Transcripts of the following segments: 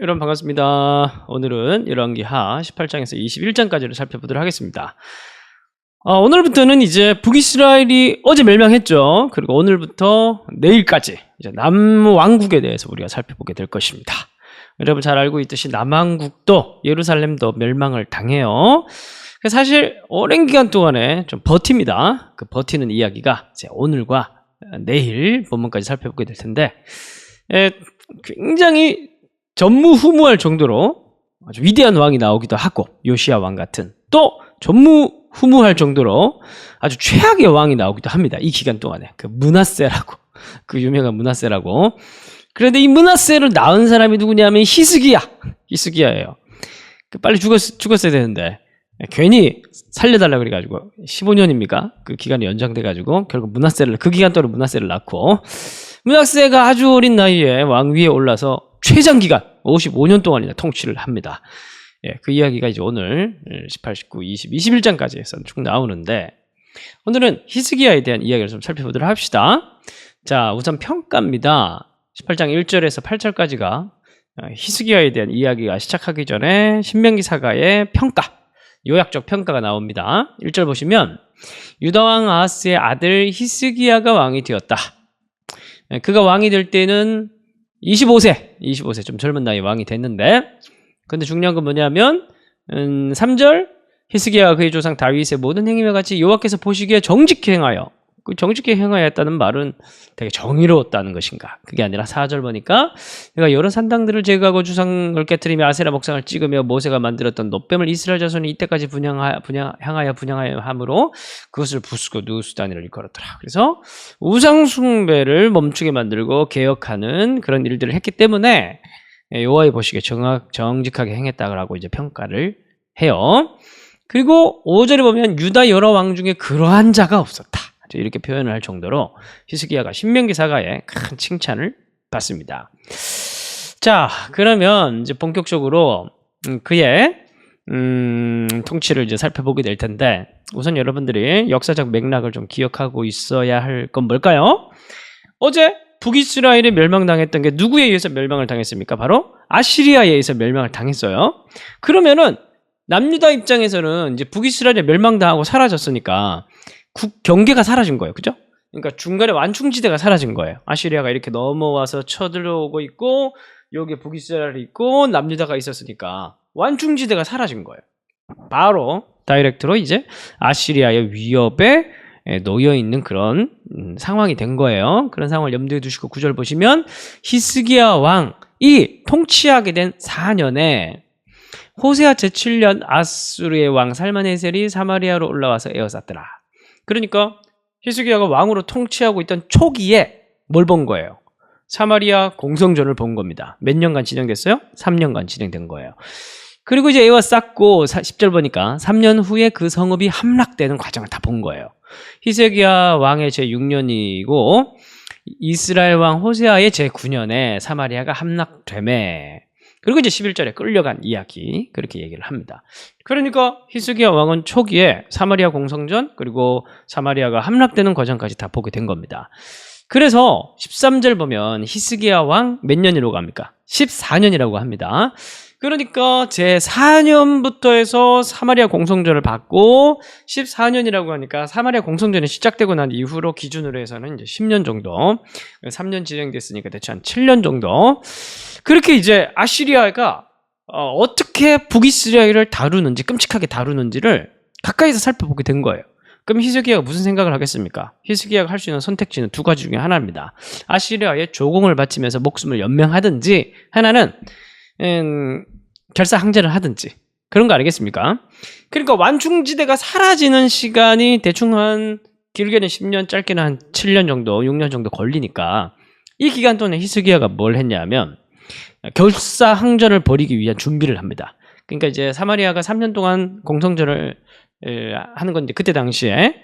여러분 반갑습니다. 오늘은 열왕기하 18장에서 21장까지를 살펴보도록 하겠습니다. 오늘부터는 이제 북이스라엘이 어제 멸망했죠. 그리고 오늘부터 내일까지 이제 남왕국에 대해서 우리가 살펴보게 될 것입니다. 여러분 잘 알고 있듯이 남왕국도 예루살렘도 멸망을 당해요. 사실 오랜 기간 동안에 좀 버팁니다. 그 버티는 이야기가 이제 오늘과 내일 본문까지 살펴보게 될 텐데 굉장히 전무후무할 정도로 아주 위대한 왕이 나오기도 하고, 요시야 왕 같은, 또 전무후무할 정도로 아주 최악의 왕이 나오기도 합니다. 이 기간 동안에 그 므낫세라고, 그 유명한 므낫세라고. 그런데 이 므낫세를 낳은 사람이 누구냐면 히스기야예요. 빨리 죽었어야 되는데 괜히 살려달라 그래가지고 15년입니까? 그 기간이 연장돼가지고 결국 그 기간 동안 므낫세를 낳고, 므낫세가 아주 어린 나이에 왕위에 올라서 최장기간 55년 동안이나 통치를 합니다. 그 이야기가 이제 오늘 18, 19, 20, 21장까지 해서 쭉 나오는데, 오늘은 히스기야에 대한 이야기를 좀 살펴보도록 합시다. 자, 우선 평가입니다. 18장 1절에서 8절까지가 히스기야에 대한 이야기가 시작하기 전에 신명기 사가의 평가, 요약적 평가가 나옵니다. 1절 보시면 유다왕 아하스의 아들 히스기야가 왕이 되었다. 그가 왕이 될 때는 25세 좀 젊은 나이에 왕이 됐는데, 근데 중요한 건 뭐냐면 3절 히스기야가 그의 조상 다윗의 모든 행위와 같이 여호와께서 보시기에 정직히 행하여, 그 정직히 행하였다는 말은 되게 정의로웠다는 것인가? 그게 아니라 4절 보니까 내가 여러 산당들을 제거하고 주상을 깨뜨리며 아세라 목상을 찍으며 모세가 만들었던 놋뱀을 이스라엘 자손이 이때까지 향하여 분향하여 함으로 그것을 부수고 누수단위를 일컬었더라. 그래서 우상 숭배를 멈추게 만들고 개혁하는 그런 일들을 했기 때문에 여호와의 보시기에 정직하게 행했다고 이제 평가를 해요. 그리고 5절에 보면 유다 여러 왕 중에 그러한 자가 없었다, 이렇게 표현을 할 정도로 히스기야가 신명기 사가에 큰 칭찬을 받습니다. 자, 그러면 이제 본격적으로 그의 통치를 이제 살펴보게 될 텐데, 우선 여러분들이 역사적 맥락을 좀 기억하고 있어야 할 건 뭘까요? 어제 북이스라엘이 멸망당했던 게 누구에 의해서 멸망을 당했습니까? 바로 아시리아에 의해서 멸망을 당했어요. 그러면은 남유다 입장에서는 이제 북이스라엘이 멸망당하고 사라졌으니까 경계가 사라진 거예요. 그죠? 그러니까 중간에 완충지대가 사라진 거예요. 아시리아가 이렇게 넘어와서 쳐들어오고 있고, 여기에 북이스라엘이 있고 남유다가 있었으니까 완충지대가 사라진 거예요. 바로 다이렉트로 이제 아시리아의 위협에 놓여 있는 그런 상황이 된 거예요. 그런 상황을 염두에 두시고 9절 보시면 히스기야 왕이 통치하게 된 4년에 호세아 제7년 아수르의 왕 살만에셀이 사마리아로 올라와서 에워쌌더라. 그러니까 히스기야가 왕으로 통치하고 있던 초기에 뭘 본 거예요? 사마리아 공성전을 본 겁니다. 몇 년간 진행됐어요? 3년간 진행된 거예요. 그리고 이제 에워쌌고 10절 보니까 3년 후에 그 성읍이 함락되는 과정을 다 본 거예요. 히스기야 왕의 제6년이고 이스라엘 왕 호세아의 제9년에 사마리아가 함락되매, 그리고 이제 11절에 끌려간 이야기, 그렇게 얘기를 합니다. 그러니까 히스기야 왕은 초기에 사마리아 공성전, 그리고 사마리아가 함락되는 과정까지 다 보게 된 겁니다. 그래서 13절 보면 히스기야 왕 몇 년이라고 합니까? 14년이라고 합니다. 그러니까 제4년부터 해서 사마리아 공성전을 받고 14년이라고 하니까 사마리아 공성전이 시작되고 난 이후로 기준으로 해서는 이제 10년 정도, 3년 진행됐으니까 대충 한 7년 정도. 그렇게 이제 아시리아가 어떻게 북이스라엘을 다루는지, 끔찍하게 다루는지를 가까이서 살펴보게 된 거예요. 그럼 히스기야가 무슨 생각을 하겠습니까? 히스기야가 할 수 있는 선택지는 두 가지 중에 하나입니다. 아시리아에 조공을 바치면서 목숨을 연명하든지, 하나는 결사항전을 하든지, 그런 거 아니겠습니까? 그러니까 완충지대가 사라지는 시간이 대충 한 길게는 10년, 짧게는 한 7년 정도, 6년 정도 걸리니까 이 기간 동안에 히스기야가 뭘 했냐면 결사항전을 벌이기 위한 준비를 합니다. 그러니까 이제 사마리아가 3년 동안 공성전을 하는 건데, 그때 당시에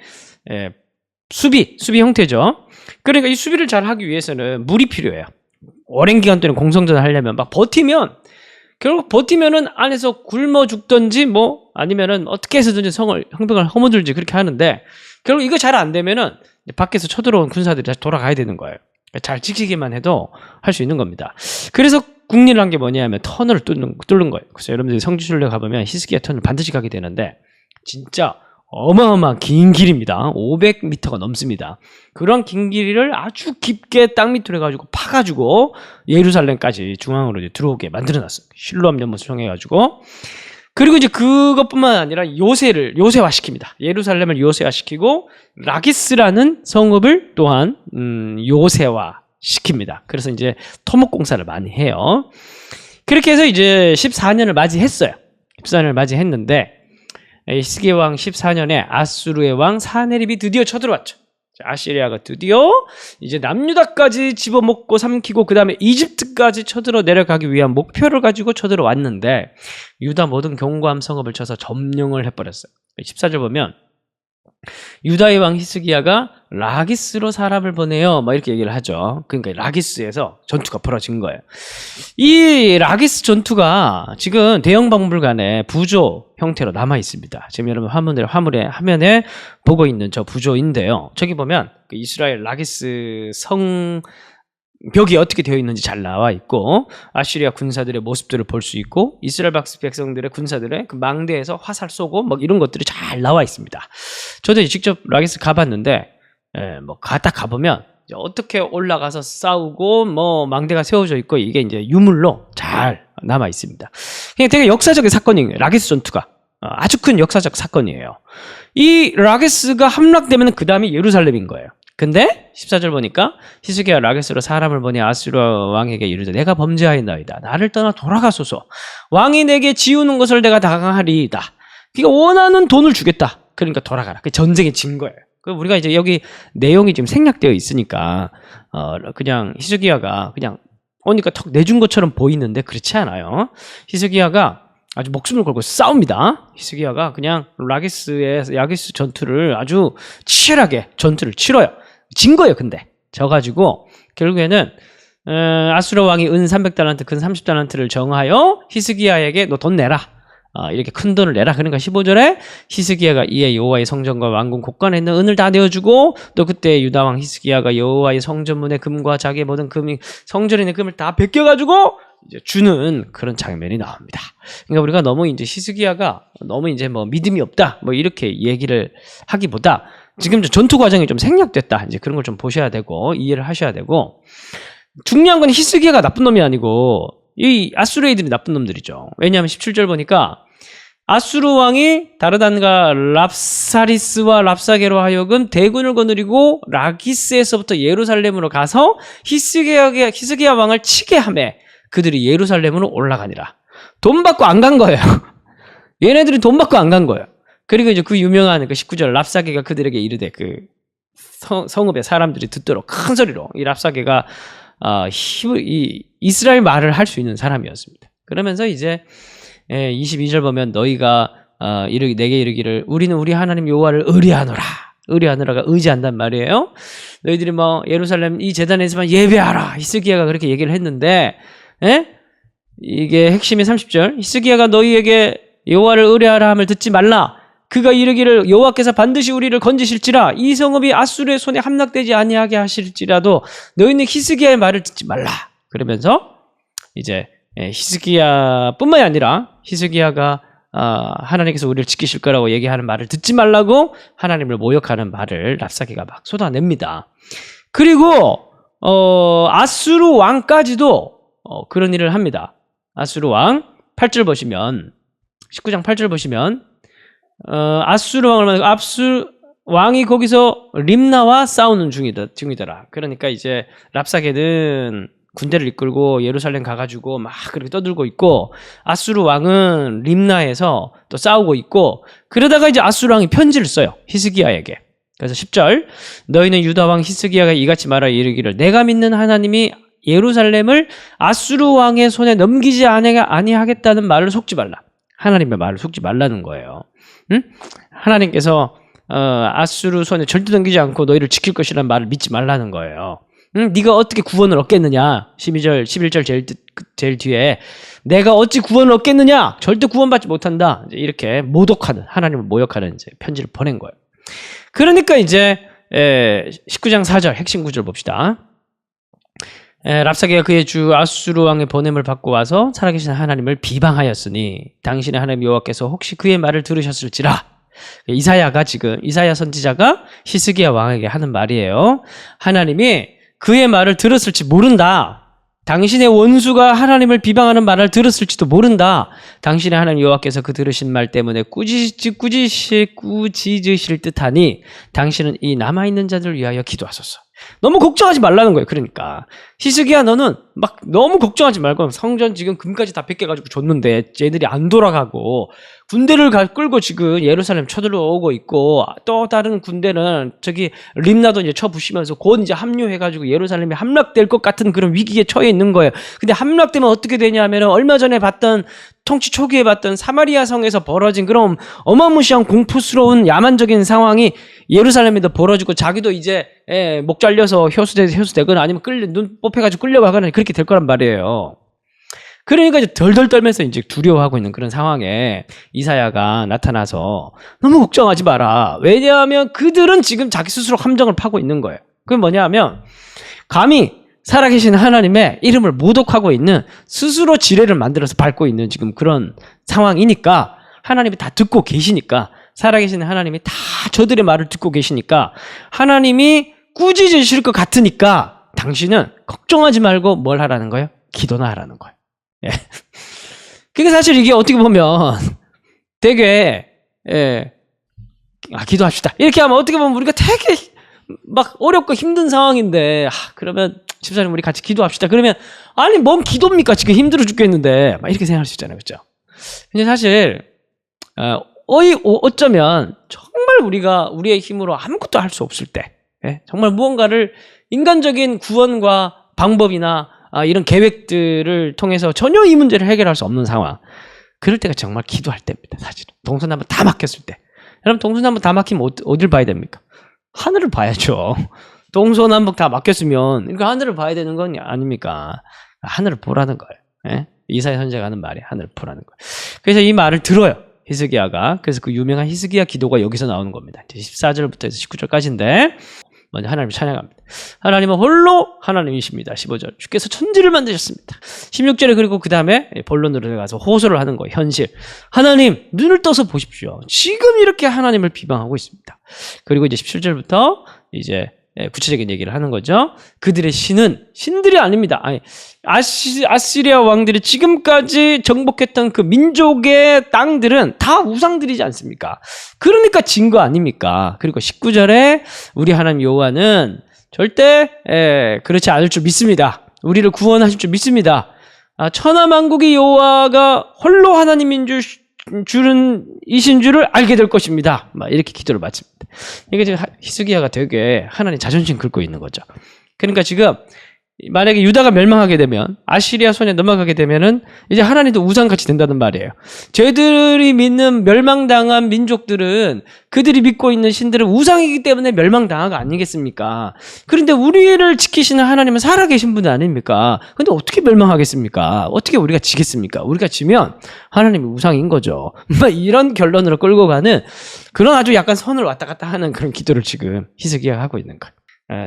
수비 형태죠. 그러니까 이 수비를 잘 하기 위해서는 물이 필요해요. 오랜 기간 동안 공성전을 하려면 막 결국 버티면은 안에서 굶어 죽든지 뭐 아니면은 어떻게 해서든지 성벽을 허무들지 그렇게 하는데, 결국 이거 잘 안 되면은 밖에서 쳐들어온 군사들이 다시 돌아가야 되는 거예요. 잘 지키기만 해도 할 수 있는 겁니다. 그래서 국리를 한 게 뭐냐면 터널을 뚫는 거예요. 그래서 여러분들이 성지순례 가보면 히스기야 터널 반드시 가게 되는데 진짜 어마어마한 긴 길입니다. 500m가 넘습니다. 그런 긴 길이를 아주 깊게 땅 밑으로 해가지고 파가지고 예루살렘까지 중앙으로 이제 들어오게 만들어놨어요. 실로암 연못을 통해가지고. 그리고 이제 그것뿐만 아니라 요새화시킵니다. 예루살렘을 요새화시키고 라기스라는 성읍을 또한 요새화시킵니다. 그래서 이제 토목공사를 많이 해요. 그렇게 해서 이제 14년을 맞이했어요. 14년을 맞이했는데 히스기야 왕 14년에 아수르의 왕 사네립이 드디어 쳐들어왔죠. 아시리아가 드디어 이제 남유다까지 집어먹고 삼키고 그 다음에 이집트까지 쳐들어 내려가기 위한 목표를 가지고 쳐들어왔는데 유다 모든 견고한 성읍을 쳐서 점령을 해버렸어요. 14절 보면 유다의 왕 히스기야가 라기스로 사람을 보내요. 막 이렇게 얘기를 하죠. 그러니까 라기스에서 전투가 벌어진 거예요. 이 라기스 전투가 지금 대형 박물관에 부조 형태로 남아 있습니다. 지금 여러분 화면에 보고 있는 저 부조인데요. 저기 보면 그 이스라엘 라기스 성 벽이 어떻게 되어 있는지 잘 나와 있고 아시리아 군사들의 모습들을 볼 수 있고 이스라엘 백성들의 군사들의 그 망대에서 화살 쏘고 뭐 이런 것들이 잘 나와 있습니다. 저도 직접 라기스 가봤는데 뭐 딱 가보면 이제 어떻게 올라가서 싸우고 뭐 망대가 세워져 있고 이게 이제 유물로 잘 남아 있습니다. 그냥 되게 역사적인 사건이에요. 라기스 전투가 아주 큰 역사적 사건이에요. 이 라기스가 함락되면 그 다음이 예루살렘인 거예요. 근데 14절 보니까 히스기야 라기스로 사람을 보내 아수르 왕에게 이르되 내가 범죄하였나이다. 나를 떠나 돌아가소서. 왕이 내게 지우는 것을 내가 당하리이다. 그러니까 원하는 돈을 주겠다. 그러니까 돌아가라. 그 전쟁에 진 거예요. 우리가 이제 여기 내용이 지금 생략되어 있으니까 그냥 히스기야가 그냥 오니까 턱 내준 것처럼 보이는데 그렇지 않아요. 히스기야가 아주 목숨을 걸고 싸웁니다. 히스기야가 그냥 라기스 전투를 아주 치열하게 전투를 치러요. 진 거예요. 근데 져가지고 결국에는 아수르 왕이 은 300달란트, 근 30달란트를 정하여 히스기야에게 너 돈 내라. 이렇게 큰 돈을 내라. 그러니까 15절에 히스기야가 이에 여호와의 성전과 왕궁 곳간에 있는 은을 다 내어주고 또 그때 유다 왕 히스기야가 여호와의 성전문의 금과 자기의 모든 금이 성전에 있는 금을 다 베껴가지고 이제 주는 그런 장면이 나옵니다. 그러니까 우리가 너무 이제 히스기야가 너무 이제 뭐 믿음이 없다 뭐 이렇게 얘기를 하기보다 지금 전투 과정이 좀 생략됐다 이제 그런 걸 좀 보셔야 되고 이해를 하셔야 되고 중요한 건 히스기야가 나쁜 놈이 아니고 이 아수르이들이 나쁜 놈들이죠. 왜냐하면 17절 보니까 아수르 왕이 다르단과 랍사리스와 랍사게로 하여금 대군을 거느리고 라기스에서부터 예루살렘으로 가서 히스기야 왕을 치게 하매 그들이 예루살렘으로 올라가니라. 돈 받고 안 간 거예요. 얘네들이 돈 받고 안 간 거예요. 그리고 이제 그 유명한 그 19절 랍사게가 그들에게 이르되 그 성읍의 사람들이 듣도록 큰 소리로 이 랍사게가 이 이스라엘 말을 할 수 있는 사람이었습니다. 그러면서 이제 22절 보면 너희가 내게 이르기를 우리는 우리 하나님 여호와를 의뢰하노라. 의뢰하노라가 의지한단 말이에요. 너희들이 뭐 예루살렘 이 제단에서만 예배하라. 히스기야가 그렇게 얘기를 했는데 이게 핵심이 30절. 히스기야가 너희에게 여호와를 의뢰하라 함을 듣지 말라. 그가 이르기를 여호와께서 반드시 우리를 건지실지라 이 성읍이 아수르의 손에 함락되지 아니하게 하실지라도 너희는 히스기야의 말을 듣지 말라. 그러면서 이제 히스기야뿐만이 아니라 히스기야가 하나님께서 우리를 지키실 거라고 얘기하는 말을 듣지 말라고 하나님을 모욕하는 말을 랍사게가 막 쏟아냅니다. 그리고 아수르 왕까지도 그런 일을 합니다. 아수르 왕 8절 보시면 19장 8절 보시면 아수르 왕을 만나고 아수르 왕이 거기서 림나와 싸우는 중이더라. 그러니까 이제 랍사게는 군대를 이끌고 예루살렘 가가지고 막 그렇게 떠들고 있고 아수르 왕은 림나에서 또 싸우고 있고 그러다가 이제 아수르 왕이 편지를 써요. 히스기야에게. 그래서 10절 너희는 유다 왕 히스기야가 이같이 말하여 이르기를 내가 믿는 하나님이 예루살렘을 아수르 왕의 손에 넘기지 아니하겠다는 말을 속지 말라. 하나님의 말을 속지 말라는 거예요. 응? 하나님께서 아수르 손에 절대 넘기지 않고 너희를 지킬 것이라는 말을 믿지 말라는 거예요. 응? 네가 어떻게 구원을 얻겠느냐? 12절, 11절 제일 뒤에 내가 어찌 구원을 얻겠느냐? 절대 구원받지 못한다. 이제 이렇게 모독하는 하나님을 모욕하는 이제 편지를 보낸 거예요. 그러니까 이제 19장 4절 핵심 구절 봅시다. 랍사게가 그의 주 아수르 왕의 보냄을 받고 와서 살아계신 하나님을 비방하였으니 당신의 하나님 여호와께서 혹시 그의 말을 들으셨을지라. 이사야가 지금 이사야 선지자가 히스기야 왕에게 하는 말이에요. 하나님이 그의 말을 들었을지 모른다. 당신의 원수가 하나님을 비방하는 말을 들었을지도 모른다. 당신의 하나님 여호와께서 그 들으신 말 때문에 꾸짖으실 듯하니 당신은 이 남아있는 자들을 위하여 기도하소서. 너무 걱정하지 말라는 거예요. 그러니까 히스기야 너는 막 너무 걱정하지 말고 성전 지금 금까지 다 뺏겨가지고 줬는데 쟤들이 안 돌아가고 군대를 끌고 지금 예루살렘 쳐들어오고 있고 또 다른 군대는 저기 림나도 이제 쳐부시면서 곧 이제 합류해가지고 예루살렘이 함락될 것 같은 그런 위기에 처해 있는 거예요. 근데 함락되면 어떻게 되냐면은 얼마 전에 봤던 통치 초기에 봤던 사마리아 성에서 벌어진 그런 어마무시한 공포스러운 야만적인 상황이 예루살렘에도 벌어지고 자기도 이제 목 잘려서 효수되거나 아니면 눈 뽑혀가지고 끌려가거나 그렇게 될 거란 말이에요. 그러니까 이제 덜덜 떨면서 이제 두려워하고 있는 그런 상황에 이사야가 나타나서 너무 걱정하지 마라. 왜냐하면 그들은 지금 자기 스스로 함정을 파고 있는 거예요. 그게 뭐냐면 감히 살아계신 하나님의 이름을 모독하고 있는 스스로 지뢰를 만들어서 밟고 있는 지금 그런 상황이니까 하나님이 다 듣고 계시니까 살아계신 하나님이 다 저들의 말을 듣고 계시니까 하나님이 꾸짖으실 것 같으니까 당신은 걱정하지 말고 뭘 하라는 거예요? 기도나 하라는 거예요. 예. 그게 사실 이게 어떻게 보면 되게 기도합시다. 이렇게 하면 어떻게 보면 우리가 되게 막 어렵고 힘든 상황인데 그러면 집사님 우리 같이 기도합시다. 그러면 아니 뭔 기도입니까? 지금 힘들어 죽겠는데 막 이렇게 생각할 수 있잖아요. 그렇죠? 근데 사실 어쩌면 정말 우리가 우리의 힘으로 아무것도 할 수 없을 때 정말 무언가를 인간적인 구원과 방법이나 이런 계획들을 통해서 전혀 이 문제를 해결할 수 없는 상황, 그럴 때가 정말 기도할 때입니다. 사실은 동서남북 다 막혔을 때. 여러분 동서남북 다 막히면 어딜 봐야 됩니까? 하늘을 봐야죠. 동서남북 다 막혔으면 그러니까 하늘을 봐야 되는 건 아닙니까? 하늘을 보라는 거예요. 이사야 선지자가 하는 말이 하늘을 보라는 거예요. 그래서 이 말을 들어요. 히스기야가. 그래서 그 유명한 히스기야 기도가 여기서 나오는 겁니다. 14절부터 해서 19절까지인데 먼저 하나님을 찬양합니다. 하나님은 홀로 하나님이십니다. 15절. 주께서 천지를 만드셨습니다. 16절에 그리고 그 다음에 본론으로 들어가서 호소를 하는 거예요. 현실. 하나님 눈을 떠서 보십시오. 지금 이렇게 하나님을 비방하고 있습니다. 그리고 이제 17절부터 이제 구체적인 얘기를 하는 거죠. 그들의 신은 신들이 아닙니다. 아니, 아시리아 왕들이 지금까지 정복했던 그 민족의 땅들은 다 우상들이지 않습니까? 그러니까 진 거 아닙니까? 그리고 19절에 우리 하나님 여호와는 절대 그렇지 않을 줄 믿습니다. 우리를 구원하실 줄 믿습니다. 천하만국의 여호와가 홀로 하나님인 이신 줄을 알게 될 것입니다. 막 이렇게 기도를 마칩니다. 이게 지금 히스기야가 되게 하나님 자존심 긁고 있는 거죠. 그러니까 지금 만약에 유다가 멸망하게 되면 아시리아 손에 넘어가게 되면은 이제 하나님도 우상같이 된다는 말이에요. 저희들이 믿는 멸망당한 민족들은 그들이 믿고 있는 신들은 우상이기 때문에 멸망당한 거 아니겠습니까? 그런데 우리를 지키시는 하나님은 살아계신 분 아닙니까? 근데 어떻게 멸망하겠습니까? 어떻게 우리가 지겠습니까? 우리가 지면 하나님이 우상인 거죠. 이런 결론으로 끌고 가는 그런 아주 약간 선을 왔다 갔다 하는 그런 기도를 지금 히스기야가 하고 있는 거예요.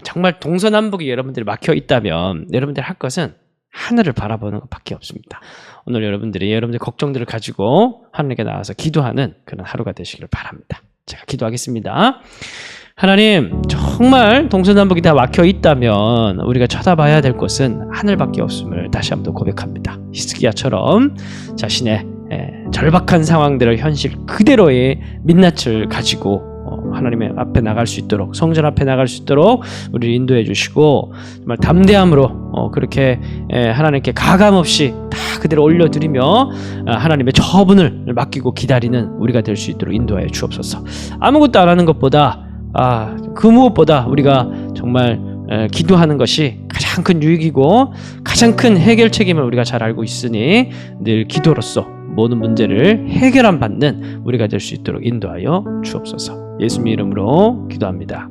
정말 동서남북이 여러분들이 막혀 있다면 여러분들이 할 것은 하늘을 바라보는 것밖에 없습니다. 오늘 여러분들이 걱정들을 가지고 하나님께 나와서 기도하는 그런 하루가 되시기를 바랍니다. 제가 기도하겠습니다. 하나님, 정말 동서남북이 다 막혀 있다면 우리가 쳐다봐야 될 곳은 하늘밖에 없음을 다시 한번 고백합니다. 히스기야처럼 자신의 절박한 상황들을 현실 그대로의 민낯을 가지고 하나님의 앞에 나갈 수 있도록, 성전 앞에 나갈 수 있도록 우리를 인도해 주시고 정말 담대함으로 그렇게 하나님께 가감없이 다 그대로 올려드리며 하나님의 처분을 맡기고 기다리는 우리가 될 수 있도록 인도하여 주옵소서. 아무것도 안 하는 것보다 그 무엇보다 우리가 정말 기도하는 것이 가장 큰 유익이고 가장 큰 해결 책임을 우리가 잘 알고 있으니 늘 기도로서 모든 문제를 해결함 받는 우리가 될 수 있도록 인도하여 주옵소서. 예수님 이름으로 기도합니다.